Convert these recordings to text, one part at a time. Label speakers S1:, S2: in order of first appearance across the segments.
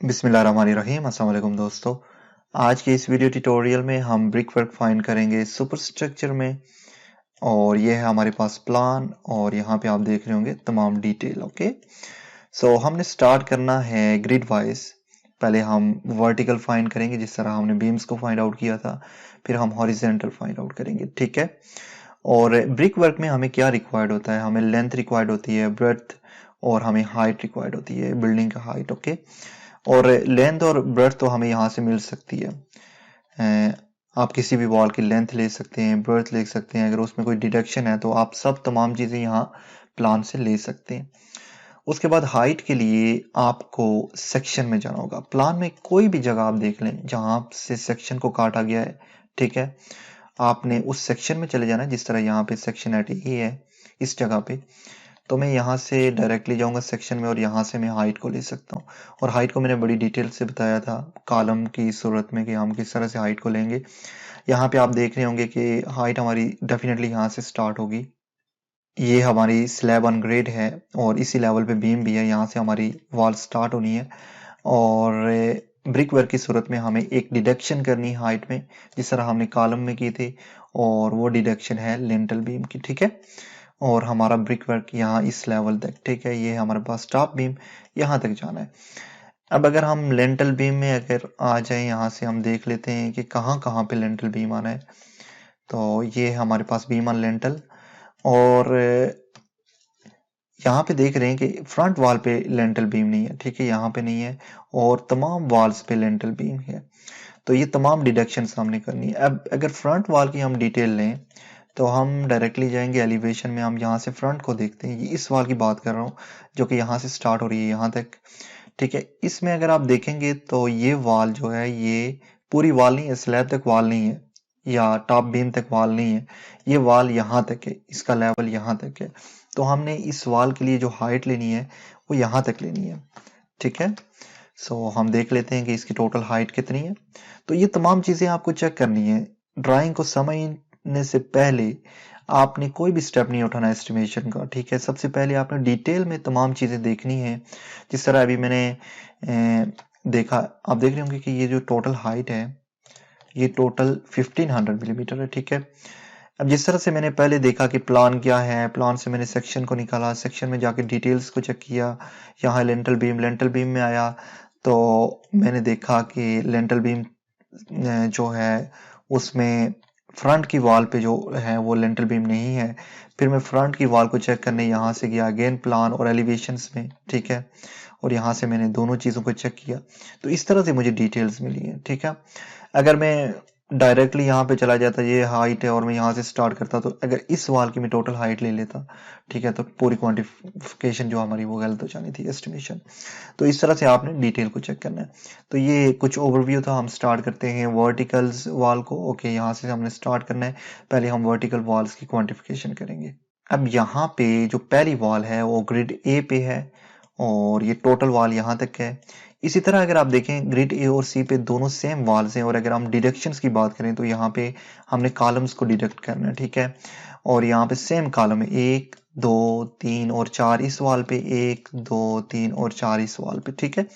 S1: बिस्मिल्लाहिर्रहमानिर्रहीम। अस्सलाम वालेकुम दोस्तों। आज के इस वीडियो ट्यूटोरियल में हम ब्रिक वर्क फाइंड करेंगे सुपर स्ट्रक्चर में, और ये है हमारे पास प्लान, और यहाँ पे आप देख रहे होंगे तमाम डिटेल। ओके, सो हमने स्टार्ट करना है ग्रिड वाइज। पहले हम वर्टिकल फाइंड करेंगे जिस तरह हमने बीम्स को फाइंड आउट किया था, फिर हम हॉरिजेंटल फाइंड आउट करेंगे, ठीक है। और ब्रिक वर्क में हमें क्या रिक्वायर्ड होता है? हमें लेंथ रिक्वायर्ड होती है, ब्रेड्थ, और हमें हाइट रिक्वायर्ड होती है, बिल्डिंग का हाइट। ओके, और लेंथ और ब्रेड्थ तो हमें यहाँ से मिल सकती है। आप किसी भी वॉल की लेंथ ले सकते हैं, ब्रेड्थ ले सकते हैं। अगर उसमें कोई डिडक्शन है तो आप सब तमाम चीज़ें यहाँ प्लान से ले सकते हैं। उसके बाद हाइट के लिए आपको सेक्शन में जाना होगा। प्लान में कोई भी जगह आप देख लें जहाँ से सेक्शन को काटा गया है, ठीक है, आपने उस सेक्शन में चले जाना है। जिस तरह यहाँ पे सेक्शन एट ए है, इस जगह पे तो मैं यहाँ से डायरेक्टली जाऊंगा सेक्शन में, और यहाँ से मैं हाइट को ले सकता हूँ। और हाइट को मैंने बड़ी डिटेल से बताया था कॉलम की सूरत में कि हम किस तरह से हाइट को लेंगे। यहाँ पे आप देख रहे होंगे कि हाइट हमारी डेफिनेटली यहाँ से स्टार्ट होगी। ये हमारी स्लैब ऑन ग्रेड है और इसी लेवल पे बीम भी है, यहाँ से हमारी वॉल स्टार्ट होनी है। और ब्रिक वर्क की सूरत में हमें एक डिडक्शन करनी है हाइट में, जिस तरह हमने कॉलम में की थी, और वो डिडक्शन है लिंटल बीम की, ठीक है। और हमारा ब्रिक वर्क यहाँ इस लेवल तक, ठीक है, ये हमारे पास टॉप बीम यहाँ तक जाना है। अब अगर हम लेंटल बीम में अगर आ जाए, यहाँ से हम देख लेते हैं कि कहाँ कहाँ पे लेंटल बीम आना है। तो ये हमारे पास बीम ऑन लेंटल, और यहाँ पे देख रहे हैं कि फ्रंट वॉल पे लेंटल बीम नहीं है, ठीक है, यहाँ पे नहीं है, और तमाम वॉल्स पे लेंटल बीम है। तो ये तमाम डिडक्शन हमने करनी है। अब अगर फ्रंट वॉल की हम डिटेल लें तो हम डायरेक्टली जाएंगे एलिवेशन में। हम यहाँ से फ्रंट को देखते हैं, ये इस वॉल की बात कर रहा हूँ जो कि यहाँ से स्टार्ट हो रही है यहाँ तक, ठीक है। इसमें अगर आप देखेंगे तो ये वॉल जो है ये पूरी वॉल नहीं है, स्लैब तक वॉल नहीं है, या टॉप बीम तक वॉल नहीं है, ये वॉल यहाँ तक है, इसका लेवल यहाँ तक है। तो हमने इस वॉल के लिए जो हाइट लेनी है वो यहाँ तक लेनी है, ठीक है। सो हम देख लेते हैं कि इसकी टोटल हाइट कितनी है। तो ये तमाम चीज़ें आपको चेक करनी है। ड्राइंग को समझने से पहले आपने कोई भी स्टेप नहीं उठाना एस्टिमेशन का, ठीक है। सबसे पहले आपने डिटेल में तमाम चीज़ें देखनी है। जिस तरह अभी मैंने देखा, आप देख रहे होंगे कि ये जो टोटल हाइट है ये टोटल 1500 मिलीमीटर है, ठीक है। अब जिस तरह से मैंने पहले देखा कि प्लान क्या है, प्लान से मैंने सेक्शन को निकाला, सेक्शन में जाके डिटेल्स को चेक किया, यहाँ लेंटल बीम में आया, तो मैंने देखा कि लेंटल बीम जो है उसमें फ्रंट की वॉल पे जो है वो लेंटल बीम नहीं है। फिर मैं फ्रंट की वॉल को चेक करने यहाँ से गया, अगेन प्लान और एलिवेशंस में, ठीक है, और यहाँ से मैंने दोनों चीज़ों को चेक किया। तो इस तरह से मुझे डिटेल्स मिली है, ठीक है। अगर मैं डायरेक्टली यहाँ पे चला जाता, ये हाइट है और मैं यहाँ से स्टार्ट करता, तो अगर इस वॉल की मैं टोटल हाइट ले लेता, ठीक है, तो पूरी क्वांटिफिकेशन जो हमारी वो गलत हो जानी थी, एस्टिमेशन। तो इस तरह से आपने डिटेल को चेक करना है। तो ये कुछ ओवरव्यू था। हम स्टार्ट करते हैं वर्टिकल्स वॉल को। ओके, यहाँ से हमने स्टार्ट करना है। पहले हम वर्टिकल वॉल्स की क्वांटिफिकेशन करेंगे। अब यहाँ पे जो पहली वॉल है वो ग्रिड ए पे है, और ये टोटल वॉल यहाँ तक है। इसी तरह अगर आप देखें ग्रिड ए और सी पे दोनों सेम वॉल्स हैं, और अगर हम डिडक्शंस की बात करें तो यहाँ पे हमने कॉलम्स को डिडक्ट करना है, ठीक है। और यहाँ पे सेम कॉलम है, 1 2 3 और 4 इस वॉल पे, 1 2 3 और 4 इस वॉल पे, ठीक है।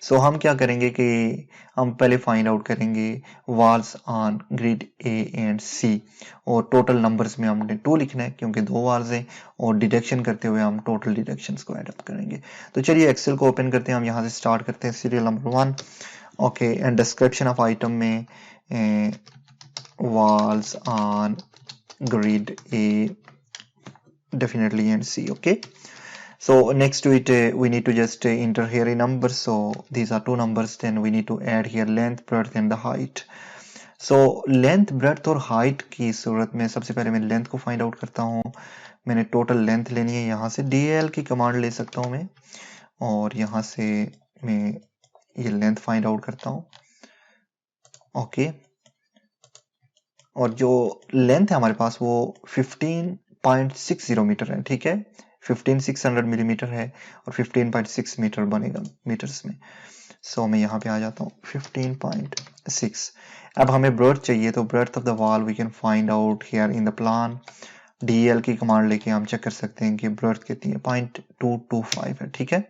S1: सो हम क्या करेंगे कि हम पहले फाइंड आउट करेंगे walls on grid A and C, और टोटल नंबर्स में हमने 2 लिखना है क्योंकि 2 वॉल्स हैं, और डिडक्शन करते हुए हम टोटल डिडक्शंस को ऐड अप करेंगे। तो चलिए एक्सेल को ओपन करते हैं। हम यहाँ से स्टार्ट करते हैं serial number 1। Okay, and description of item में walls on grid A definitely and C. Okay, so next to it we need to just enter here a number. So these are 2 numbers, then we need to add here length, breadth and the height. So length, breadth और height की सूरत में सबसे पहले मैं length को find out करता हूँ। मैंने total length लेनी है, यहाँ से DL की कमांड ले सकता हूँ मैं, और यहाँ से मैं ये length find out करता हूँ। ओके, और जो लेंथ है हमारे पास वो 15.60 मीटर है, ठीक है। 15600 मिलीमीटर है और 15.6 मीटर बनेगा मीटर्स में। सो मैं यहाँ पे आ जाता हूँ 15.6। अब हमें ब्रेड्थ चाहिए, तो breadth of the wall we can find out here in the plan. DL की कमांड लेके हम चेक कर सकते हैं कि ब्रेड्थ कितनी है, 0.225 है, ठीक है।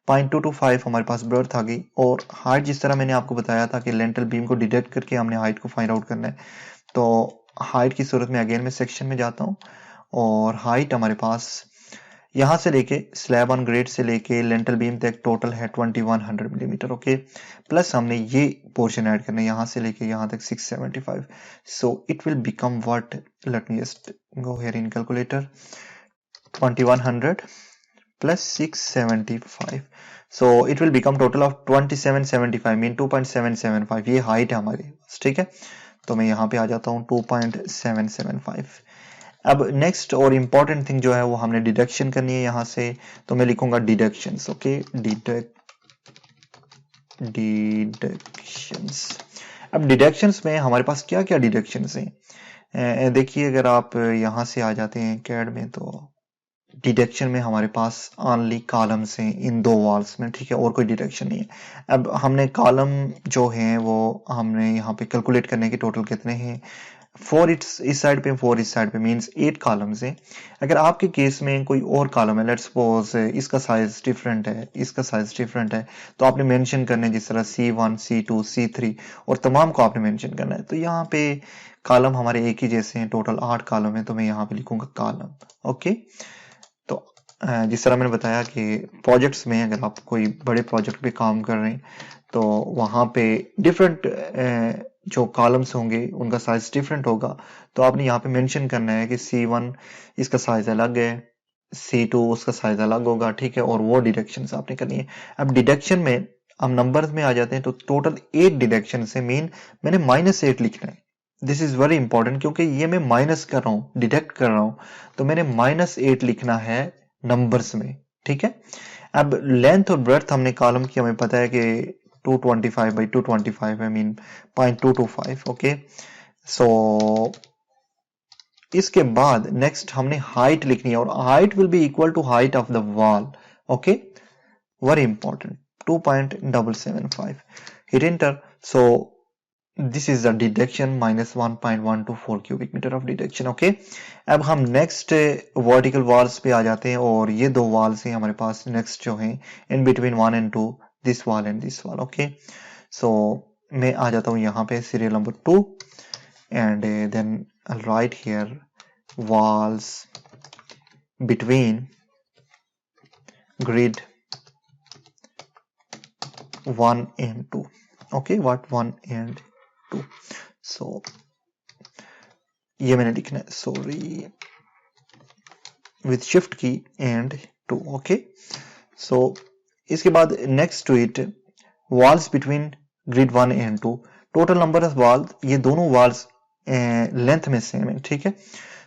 S1: 0.225 हमारे पास ब्रेड्थ आ गई, और हाइट जिस तरह मैंने आपको बताया था कि लेंटल बीम को डिडक्ट करके हमने हाइट को फाइंड आउट करना है, तो हाइट की सूरत में अगेन मैं सेक्शन में जाता हूँ, और हाइट हमारे पास यहाँ से लेके स्लैब ऑन ग्रेड से लेके लेंटल बीम तक टोटल है 2100 मिलीमीटर। ओके, प्लस हमने ये पोर्शन ऐड करना है यहाँ से लेके यहाँ तक 675, so it will become what, let me just go here in calculator, 2100 plus 675, so it will become total of 2775 mean 2.775, ये हाइट है हमारी, ठीक है। तो मैं यहाँ पे आ जाता हूँ 2.775। अब नेक्स्ट और इम्पॉर्टेंट थिंग जो है वो हमने डिडक्शन करनी है यहाँ से, तो मैं लिखूंगा डिडक्शंस। Okay, deductions. अब डिडक्शंस में हमारे पास क्या क्या डिडक्शंस हैं, देखिए अगर आप यहाँ से आ जाते हैं कैड में, तो डिडक्शन में हमारे पास ओनली कॉलम्स हैं इन दो वॉल्स में, ठीक है, और कोई डिडक्शन नहीं है। अब हमने कॉलम जो हैं वो हमने यहाँ पे कैलकुलेट करने के टोटल कितने हैं, 4 इस साइड पे 4 इस साइड पे, मींस 8 कॉलम्स हैं। अगर आपके केस में कोई और कॉलम है, लेट्स सपोज इसका साइज डिफरेंट है, इसका साइज डिफरेंट है, तो आपने मेंशन करना है जिस तरह C1 C2 C3 और तमाम को आपने मेंशन करना है। तो यहाँ पे कॉलम हमारे एक ही जैसे हैं, टोटल 8 कॉलम है, तो मैं यहाँ पे लिखूंगा कॉलम। ओके, तो जिस तरह मैंने बताया कि प्रोजेक्ट्स में अगर आप कोई बड़े प्रोजेक्ट पे काम कर रहे हैं, तो वहाँ पे डिफरेंट जो कॉलम्स होंगे उनका साइज डिफरेंट होगा, तो आपने यहाँ पे मेंशन करना है कि C1 इसका साइज अलग है, C2 उसका साइज अलग होगा, ठीक है, और वो डिडक्शंस आपने करनी है। अब डिडक्शन में हम नंबर्स में आ जाते हैं, तो टोटल 8 डिडक्शन से मीन मैंने -8 लिखना है। दिस इज वेरी इंपॉर्टेंट, क्योंकि ये मैं माइनस कर रहा हूँ, डिडक्ट कर रहा हूँ, तो मैंने -8 लिखना है नंबर्स में, ठीक है। अब लेंथ और ब्रेड्थ हमने कॉलम की हमें पता है कि 225 बाई 225 है, मीन 0.225। ओके, सो इसके बाद नेक्स्ट हमने हाइट लिखनी है, और height will be equal to height of the wall. Okay, very important, 2.775, hit enter. So this is the deduction -1.124 cubic metre of deduction. Okay, अब हम नेक्स्ट वर्टिकल वॉल्स पे आ जाते हैं, और ये दो वॉल्स हैं हमारे पास नेक्स्ट जो हैं in between 1 and 2, this wall and this wall. Okay, so मैं आ जाता हूँ यहाँ पे serial number 2, and then I'll write here walls between grid 1 and 2. Okay, what 1 and 2, so ये मैंने लिखना है, sorry, with shift key and 2. okay, so इसके बाद next to it walls between grid 1 and 2, total number of walls, ये दोनों walls length में same है, ठीक है।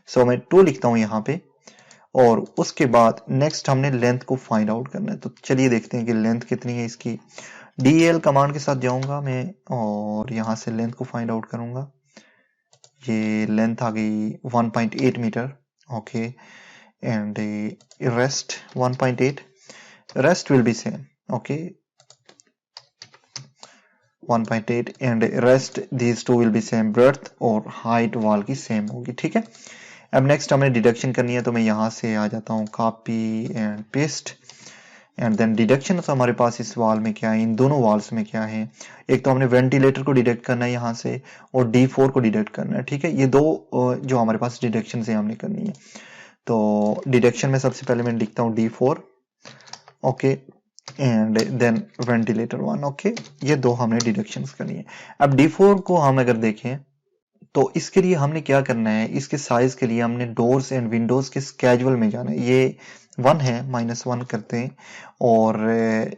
S1: सो मैं 2 लिखता हूं यहाँ पे, और उसके बाद नेक्स्ट हमने लेंथ को फाइंड आउट करना है। तो चलिए देखते हैं कि लेंथ कितनी है इसकी। DL कमांड के साथ जाऊंगा मैं, और यहाँ से लेंथ को फाइंड आउट करूंगा। ये लेंथ आ गई 1.8 metre. Okay, and rest 1.8, rest will be same. Okay, 1.8 and rest these two will be same, breadth और हाइट वॉल की सेम होगी, ठीक है। अब नेक्स्ट हमें डिडक्शन करनी है, तो मैं यहाँ से आ जाता हूँ copy and paste, and then deduction तो हमारे पास इस वॉल में क्या है, इन दोनों वॉल्स में क्या है, एक तो हमने वेंटिलेटर को डिडक्ट करना है यहाँ से, और D4 को डिडक्ट करना है, ठीक है। ये दो जो हमारे पास डिडक्शन है हमने करनी है। तो डिडक्शन में सबसे पहले मैं लिखता हूँ D4, okay, and then ventilator 1। Okay, ये दो हमने डिडक्शंस करनी है। अब D4 को हम अगर देखें, तो इसके लिए हमने क्या करना है, इसके साइज के लिए हमने डोर्स एंड विंडोज के स्केजुअल में जाना है। ये 1 है, -1 करते हैं, और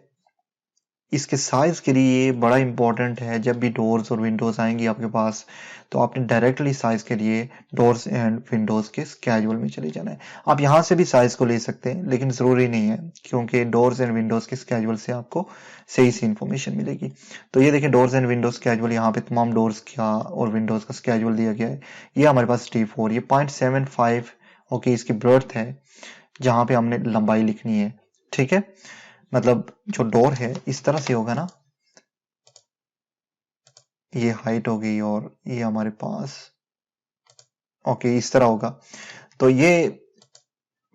S1: इसके साइज के लिए बड़ा इंपॉर्टेंट है, जब भी डोर्स और विंडोज आएंगी आपके पास, तो आपने डायरेक्टली साइज के लिए डोर्स एंड विंडोज के स्केजुअल में चले जाना है। आप यहां से भी साइज को ले सकते हैं, लेकिन जरूरी नहीं है, क्योंकि डोर्स एंड विंडोज के स्केजुअल से आपको सही सी इंफॉर्मेशन मिलेगी। तो ये देखिए डोर्स एंड विंडोज स्केजुअल, यहाँ पे तमाम डोर्स का और विंडोज का स्केजुअल दिया गया है। ये हमारे पास D4, ये 0.75 ओके इसकी ब्रेड्थ है, जहां पे हमने लंबाई लिखनी है, ठीक है। मतलब जो डोर है इस तरह से होगा ना, ये हाइट होगी, और ये हमारे पास ओके इस तरह होगा। तो ये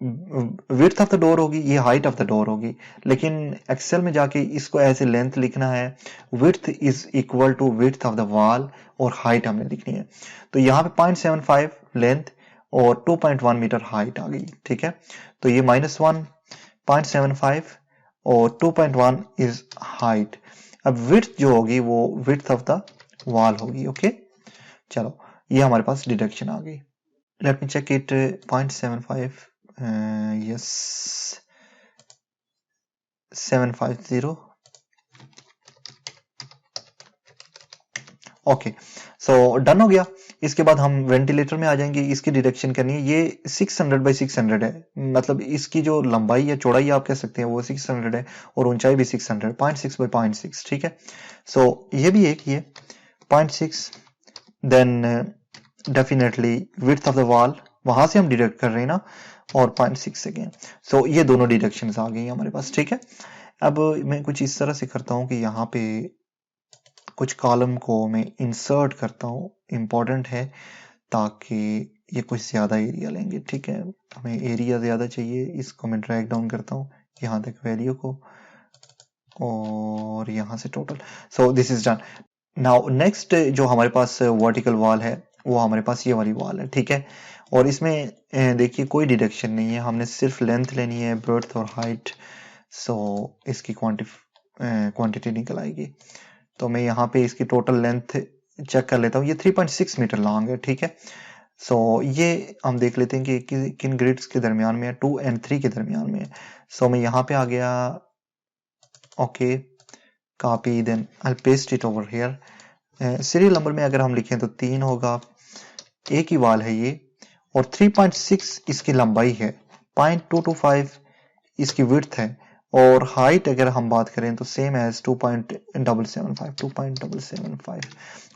S1: विड्थ ऑफ द डोर होगी, ये हाइट ऑफ द डोर होगी, लेकिन एक्सेल में जाके इसको ऐसे लेंथ लिखना है, width is equal to width of the wall और हाइट हमें लिखनी है। तो यहाँ पे 0.75 लेंथ और 2.1 मीटर हाइट आ गई, ठीक है। तो ये -1.75 और 2.1 इज हाइट। अब विड्थ जो होगी वो विड्थ ऑफ द वॉल होगी, ओके। चलो ये हमारे पास डिडक्शन आ गई। Let me check it, 0.75 yes 750, okay. So done हो गया। इसके बाद हम वेंटिलेटर में आ जाएंगे, इसकी डिडक्शन करनी है। ये 600 बाई 600 है, मतलब इसकी जो लंबाई या चौड़ाई आप कह सकते हैं वो 600 है और ऊंचाई भी 600, 0.6 बाई 0.6, ठीक है। सो ये भी एक ये 0.6, then definitely width of the wall वहां से हम डिडक्ट कर रहे हैं ना, और 0.6 सेकेंड। सो ये दोनों डिडक्शन आ गई हमारे पास, ठीक है। अब मैं कुछ इस तरह से करता हूं कि यहाँ पे कुछ कॉलम को मैं इंसर्ट करता हूँ, इंपॉर्टेंट है, ताकि ये कुछ ज्यादा एरिया लेंगे, ठीक है। हमें एरिया ज्यादा चाहिए, इसको मैं ड्रैग डाउन करता हूँ यहाँ तक वैल्यू को, और यहाँ से total. So this is done. Now next जो हमारे पास वर्टिकल वॉल है वो हमारे पास ये वाली वॉल है, ठीक है। और इसमें देखिए कोई डिडक्शन नहीं है, हमने सिर्फ लेंथ लेनी है, ब्रेड्थ और हाइट। सो इसकी क्वांटिटी निकल आएगी। तो मैं यहाँ पे इसकी टोटल लेंथ चेक कर लेता हूँ, ये 3.6 मीटर लॉन्ग है, ठीक है। सो ये हम देख लेते हैं कि किन ग्रिड्स के दरमियान में है, 2 और 3 के दरमियान में है। सो मैं यहाँ पे आ गया, okay, copy, then I paste it over here. Serial number में अगर हम लिखें तो 3 होगा, एक ही वाल है ये, और 3.6 इसकी लंबाई है, 0.225 इसकी विड्थ है, और हाइट अगर हम बात करें तो सेम एज 2.775,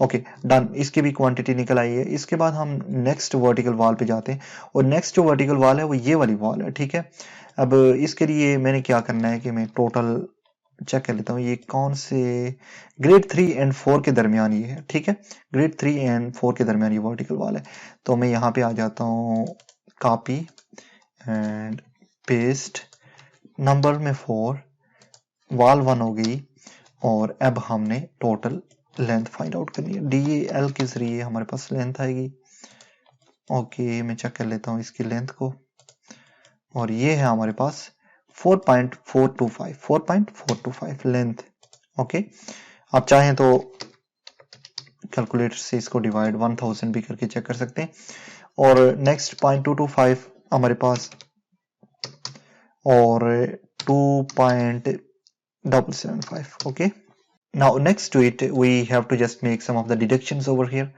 S1: ओके डन। इसकी भी क्वांटिटी निकल आई है। इसके बाद हम नेक्स्ट वर्टिकल वॉल पे जाते हैं, और नेक्स्ट जो वर्टिकल वॉल है वो ये वाली वॉल है, ठीक है। अब इसके लिए मैंने क्या करना है कि मैं टोटल चेक कर लेता हूँ, ये कौन से ग्रेड 3 एंड 4 के दरमियान ये है, ठीक है। ग्रेड 3 एंड 4 के दरमियान ये वर्टिकल वॉल है। तो मैं यहाँ पे आ जाता हूँ, कॉपी एंड पेस्ट, नंबर में 4, वॉल 1 हो गई, और अब हमने टोटल लेंथ फाइंड आउट करनी है। DL के जरिए हमारे पास लेंथ आएगी, ओके। मैं चेक कर लेता हूँ इसकी लेंथ को, और ये है हमारे पास 4.425 लेंथ, ओके। आप चाहें तो कैलकुलेटर से इसको डिवाइड 1000 भी करके चेक कर सकते हैं। और नेक्स्ट 0.225 हमारे पास, और 2.775, okay. Now next to it we have to just make some of the deductions over here,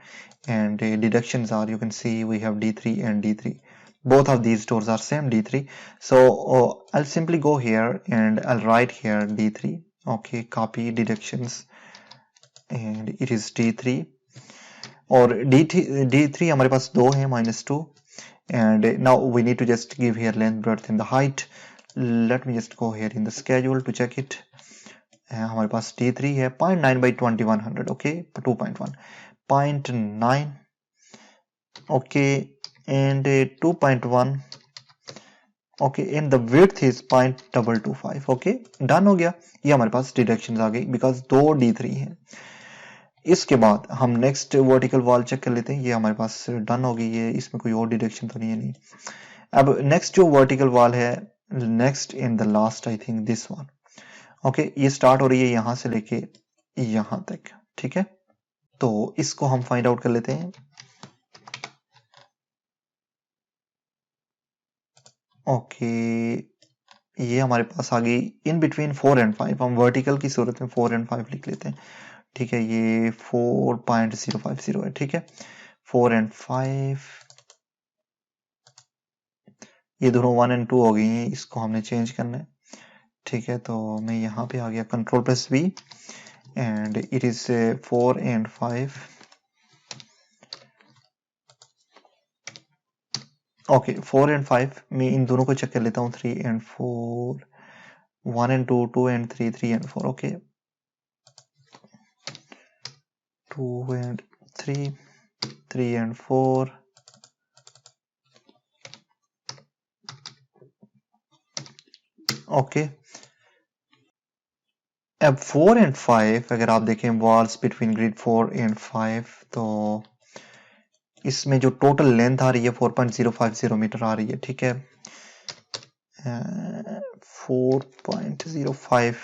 S1: and deductions are, you can see we have D3 and D3, both of these doors are same D3. So I'll simply go here and I'll write here D3, okay, copy deductions, and it is D3, और D3 हमारे पास 2 है, -2, and now we need to just give here length, breadth and the height. Let me just go here in the schedule to check it. हमारे पास D3 है 0.9 by 2100, okay, 2.1, 0.9, okay, and 2.1, okay, and the width is 0.225, okay, done हो गया। ये हमारे पास deductions आ गई because 2 D3 हैं। इसके बाद हम नेक्स्ट वर्टिकल वॉल चेक कर लेते हैं, ये हमारे पास डन हो गई है, इसमें कोई और डिडक्शन तो नहीं है, नहीं। अब नेक्स्ट जो वर्टिकल वॉल है, next in the last, I think this one, okay, ये स्टार्ट हो रही है यहां से लेके यहां तक, ठीक है। तो इसको हम फाइंड आउट कर लेते हैं, ओके। ये हमारे पास आ गई इन बिटवीन 4 एंड 5, हम वर्टिकल की सूरत में 4 एंड 5 लिख लेते हैं, ठीक है। ये 4.050 है, ठीक है। 4 एंड 5, ये दोनों 1 एंड 2 हो गई हैं, इसको हमने चेंज करना है, ठीक है। तो मैं यहाँ पे आ गया, Ctrl+V, and it is 4 and 5, okay. 4 and 5 मैं इन दोनों को चेक कर लेता हूँ, 3 and 4, 1 and 2, 2 and 3, 3 and 4, okay, 2 and 3, 3 and 4, okay, अब 4 एंड 5 अगर आप देखें वॉल्स बिटवीन ग्रिड 4 एंड 5, तो इसमें जो टोटल लेंथ आ रही है 4.050 मीटर आ रही है, ठीक है। 4.05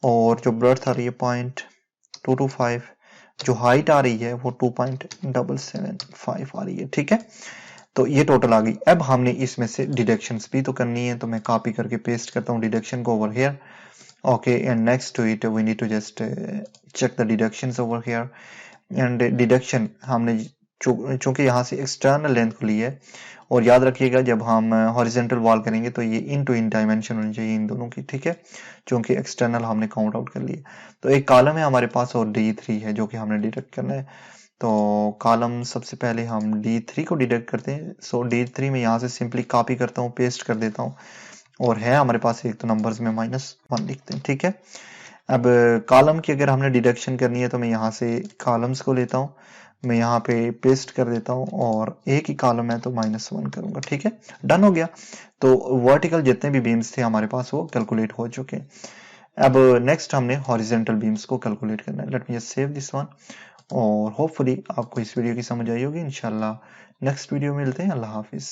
S1: और जो ब्रेड्थ आ रही है 0.225, जो हाइट आ रही है वो 2.775 आ रही है, ठीक है। तो ये टोटल आ गई। अब हमने इसमें से डिडक्शंस भी तो करनी है, तो मैं कॉपी करके पेस्ट करता हूँ डिडक्शन को over here. Okay, and next to it we need to just check the deductions over here. And deduction हमने चूंकि यहाँ से एक्सटर्नल लेंथ को ली है, और याद रखिएगा जब हम हॉरिजेंटल वॉल करेंगे तो ये इन टू इन डायमेंशन होनी चाहिए इन दोनों की, ठीक है, क्योंकि एक्सटर्नल हमने काउंट आउट कर लिया। तो एक कॉलम है हमारे पास और D3 है जो कि हमने डिडक्ट करना है। तो कॉलम सबसे पहले हम D3 को डिडक्ट करते हैं। सो D3 में यहाँ से सिंपली कॉपी करता हूँ, पेस्ट कर देता हूँ, और है हमारे पास एक, तो नंबर्स में -1 लिखते हैं, ठीक है। अब कॉलम की अगर हमने डिडक्शन करनी है तो मैं यहाँ से कॉलम्स को लेता हूँ, मैं यहाँ पे पेस्ट कर देता हूँ, और एक ही कॉलम है तो -1 करूंगा, ठीक है। डन हो गया। तो वर्टिकल जितने भी बीम्स थे हमारे पास वो कैलकुलेट हो चुके हैं। अब नेक्स्ट हमने हॉरिजेंटल बीम्स को कैलकुलेट करना है। Let me just save this one, और होपफुली आपको इस वीडियो की समझ आई होगी। इंशाल्लाह नेक्स्ट वीडियो में मिलते हैं। अल्लाह हाफिज।